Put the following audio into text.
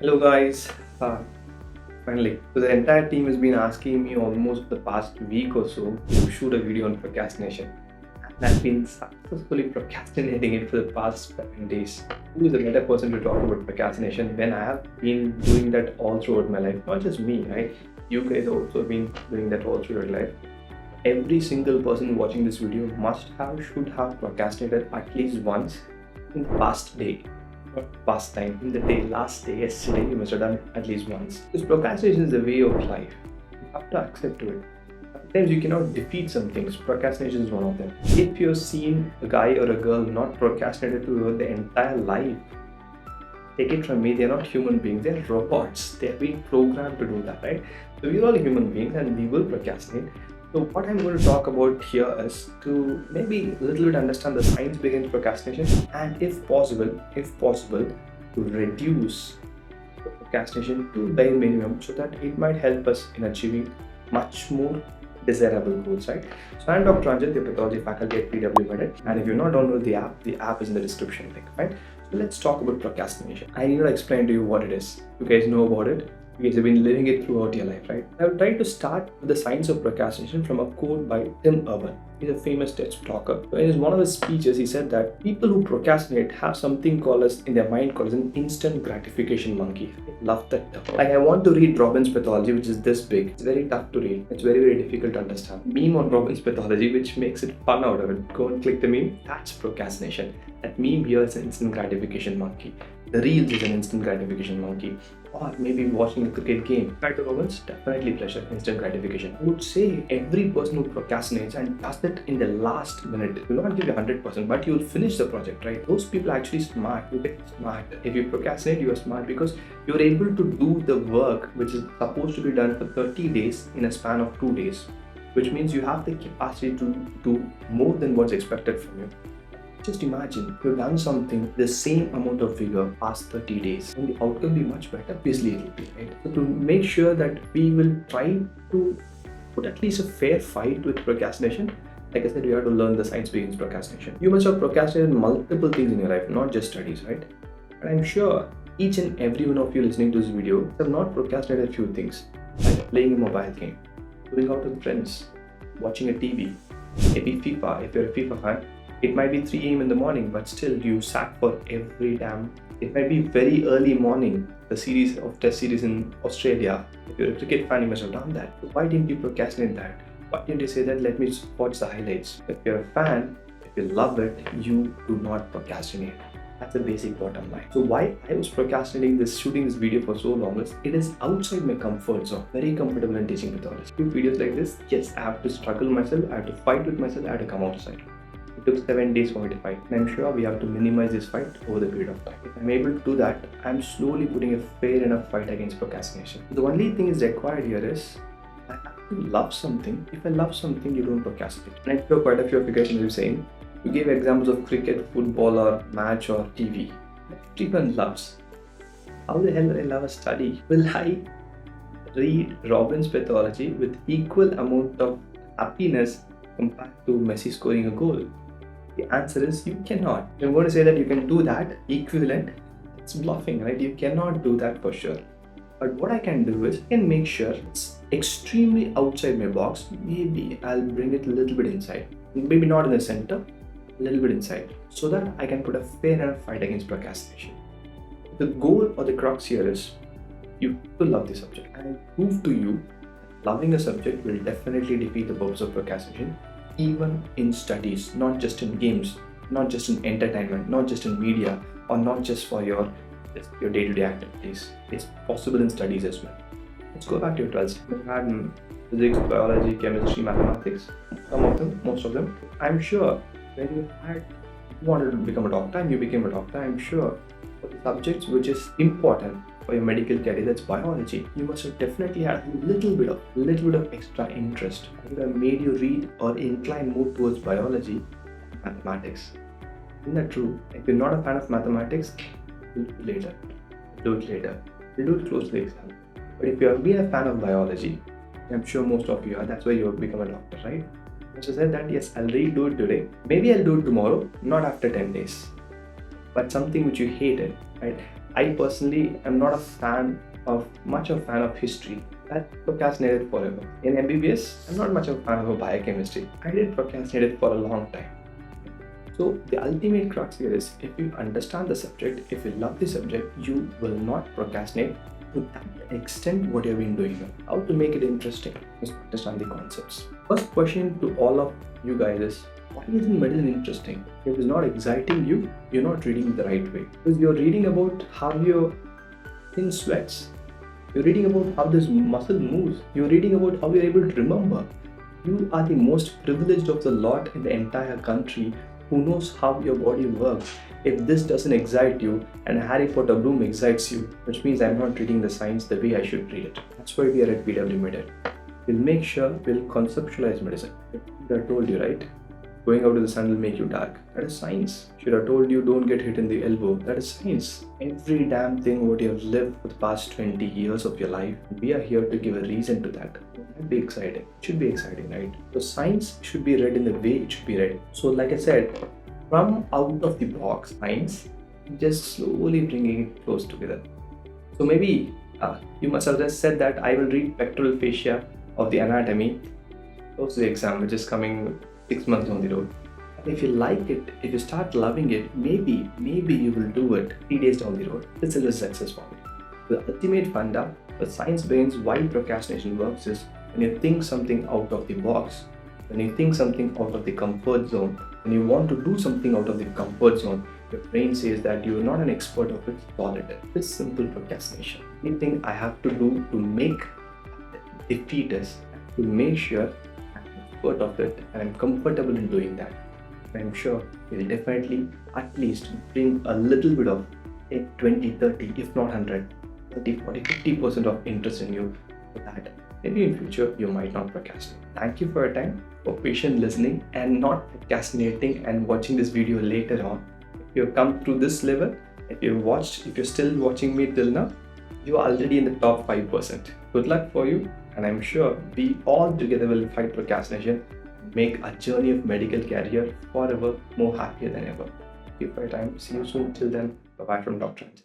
Hello guys, finally. So the entire team has been asking me almost the past week or so to shoot a video on procrastination. And I've been successfully procrastinating it for the past 7 days. Who is a better person to talk about procrastination when I have been doing that all throughout my life? Not just me, right? You guys also been doing that all through your life. Every single person watching this video should have procrastinated at least once in the past day. Not past time, in the day, last day, yesterday, you must have done at least once. Because procrastination is a way of life. You have to accept it. Sometimes you cannot defeat some things. Procrastination is one of them. If you've seen a guy or a girl not procrastinated throughout their entire life, take it from me, they're not human beings, they're robots. They're being programmed to do that, right? So we're all human beings and we will procrastinate. So what I'm going to talk about here is to maybe a little bit understand the science behind procrastination and if possible, to reduce the procrastination to bare minimum so that it might help us in achieving much more desirable goals, right? So I'm Dr. Ranjith, the pathology faculty at MedED, and if you're not download the app is in the description link, right? So let's talk about procrastination. I need to explain to you what it is. You guys know about it. You guys have been living it throughout your life, right? I've tried to start with the science of procrastination from a quote by Tim Urban. He's a famous TED talker. So in one of his speeches, he said that people who procrastinate have something in their mind called as an instant gratification monkey. I love that term. Like I want to read Robbins' pathology, which is this big. It's very tough to read. It's very, very difficult to understand. Meme on Robbins' pathology, which makes it fun out of it. Go and click the meme. That's procrastination. That meme here is an instant gratification monkey. The Reels is an instant gratification monkey. Or maybe watching a cricket game. Right to Robbins, definitely pleasure, instant gratification. I would say every person who procrastinates and does it in the last minute will not give you 100%, but you'll finish the project, right? Those people are actually smart. You get smart. If you procrastinate, you are smart because you're able to do the work which is supposed to be done for 30 days in a span of 2 days, which means you have the capacity to do more than what's expected from you. Just imagine you've done something the same amount of vigor past 30 days and the outcome will be much better. Obviously it will be, right? So to make sure that we will try to put at least a fair fight with procrastination, like I said, we have to learn the science behind procrastination. You must have procrastinated multiple things in your life, not just studies, right? And I'm sure each and every one of you listening to this video have not procrastinated a few things, like playing a mobile game, going out with friends, watching a TV, maybe FIFA if you're a FIFA fan. It might be 3 a.m. in the morning, but still you sat for every damn. It might be very early morning, the test series in Australia. If you're a cricket fan, you must have done that. So why didn't you procrastinate that? Why didn't you say that, let me watch the highlights? If you're a fan, if you love it, you do not procrastinate. That's the basic bottom line. So why I was procrastinating shooting this video for so long is it is outside my comfort zone. Very comfortable in teaching pathology. Do videos like this, yes, I have to struggle myself, I have to fight with myself, I have to come outside. It took 7 days for me to fight, and I'm sure we have to minimize this fight over the period of time. If I'm able to do that, I'm slowly putting a fair enough fight against procrastination. The only thing is required here is I have to love something. If I love something, you don't procrastinate. And I'm sure quite a few of you guys will be saying, you gave examples of cricket, football, or match, or TV. Everyone loves. How the hell will I love a study? Will I read Robbins' pathology with equal amount of happiness compared to Messi scoring a goal? The answer is you cannot. If I'm going to say that you can do that equivalent, it's bluffing, right? You cannot do that for sure. But what I can do is I can make sure it's extremely outside my box. Maybe I'll bring it a little bit inside. Maybe not in the center, a little bit inside, so that I can put a fair enough fight against procrastination. The goal or the crux here is you have to love the subject. And I prove to you loving a subject will definitely defeat the purpose of procrastination, even in studies, not just in games, not just in entertainment, not just in media, or not just for your day-to-day activities. It's possible in studies as well. Let's go back to your 12th. You had physics, biology, chemistry, mathematics, most of them. I'm sure when you wanted to become a doctor and you became a doctor, I'm sure for the subjects which is important for your medical career, that's biology, you must have definitely had a little bit of extra interest. It would have made you read or incline more towards biology, mathematics. Isn't that true? If you're not a fan of mathematics, do it later. You'll do it close to the exam. But if you have been a fan of biology, I'm sure most of you are, that's why you have become a doctor, right? So I said that yes, I'll redo it today. Maybe I'll do it tomorrow, not after 10 days. But something which you hated, right? I personally am not much of a fan of history. That procrastinated forever. In MBBS, I'm not much of a fan of biochemistry. I did procrastinated for a long time. So the ultimate crux here is, if you understand the subject, if you love the subject, you will not procrastinate to that extent what you've been doing. How to make it interesting? Just understand the concepts. First question to all of you guys is, why isn't medicine interesting? If it's not exciting you, you're not reading the right way. Because you're reading about how your skin sweats. You're reading about how this muscle moves. You're reading about how you're able to remember. You are the most privileged of the lot in the entire country who knows how your body works. If this doesn't excite you and Harry Potter bloom excites you, which means I'm not reading the science the way I should read it. That's why we are at PW MedED. We'll make sure we'll conceptualize medicine. I told you, right? Going out to the sun will make you dark. That is science. Should have told you don't get hit in the elbow. That is science. Every damn thing what you have lived for the past 20 years of your life, we are here to give a reason to that. That'd be exciting. It should be exciting, right? So science should be read in the way it should be read. So like I said, from out of the box science, just slowly bringing it close together. So maybe you must have just said that I will read pectoral fascia of the anatomy close to the exam, which is coming 6 months down the road. And if you like it, if you start loving it, maybe you will do it 3 days down the road. This is a success for me. The ultimate funda, the science brains why procrastination works is, when you think something out of the box, when you think something out of the comfort zone, when you want to do something out of the comfort zone, your brain says that you are not an expert of it, solve it. This simple procrastination. Anything I have to do to make defeat is to make sure of it and I'm comfortable in doing that. I'm sure it will definitely at least bring a little bit of 20, 30, if not 100, 30, 40, 50% of interest in you for that. Maybe in future you might not procrastinate. Thank you for your time, for patient listening and not procrastinating and watching this video later on. If you've come through this level, if you're still watching me till now, you are already in the top 5%. Good luck for you. And I'm sure we all together will fight procrastination and make a journey of medical career forever more happier than ever. Thank you for your time. See you soon. Till then, bye-bye from Dr. Ranjith.